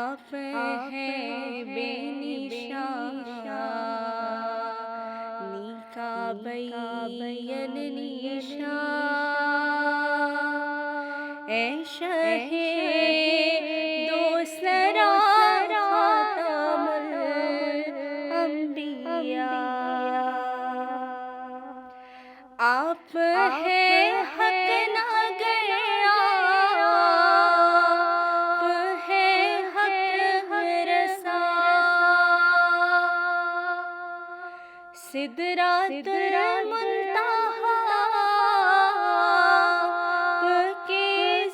آپ ہیں بے نشان کا بین نشان، اے شہ دو سرا خاتم الانبیاء، آپ ہیں حق نگر، آپ ہیں حق رسا، سدرات المنتہا آپ کے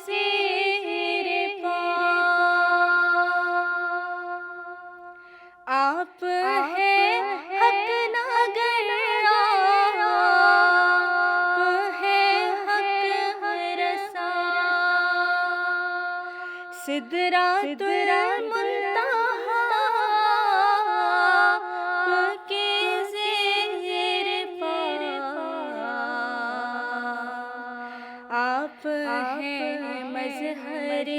زیر پا، آپ ہیں حق نگر، آپ ہیں حق رسا، سدرات المنتہا آپ کے زیر پا، آپ ہیں مظہر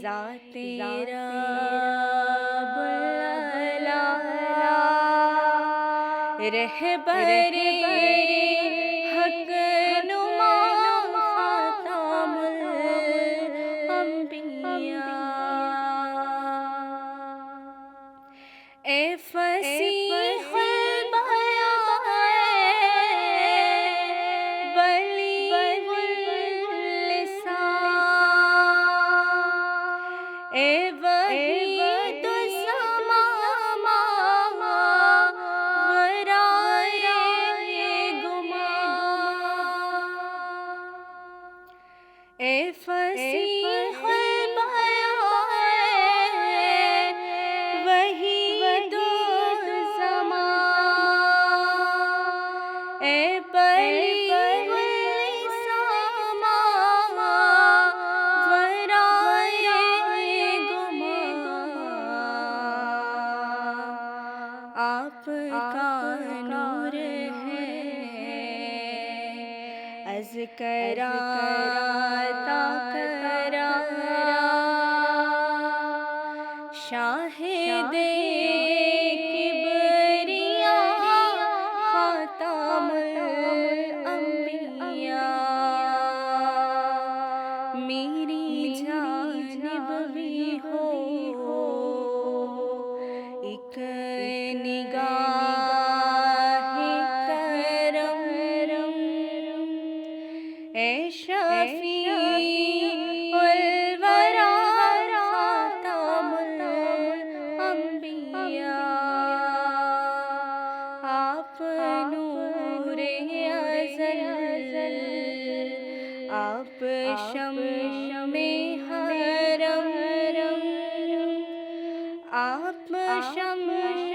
ذات رب العلا، رہبر حق نما خاتم الانبیاء، اے فصیح البیان بلیغ اللسان، اے وحید الزمان ورائے گمان، اے فصیح البیان وحید الزمان، اے بلیغ اللسان ورائے گمان، آپ کا نور ہے از کرا تا کرا، شاہد کبریا خاتم الانبیاء، میری جانب بھی ہو ایک نگاہ کرم، اے شفیع الورا خاتم الانبیاء، آپ نور ازل، آپ شمع حرم، آپ شمع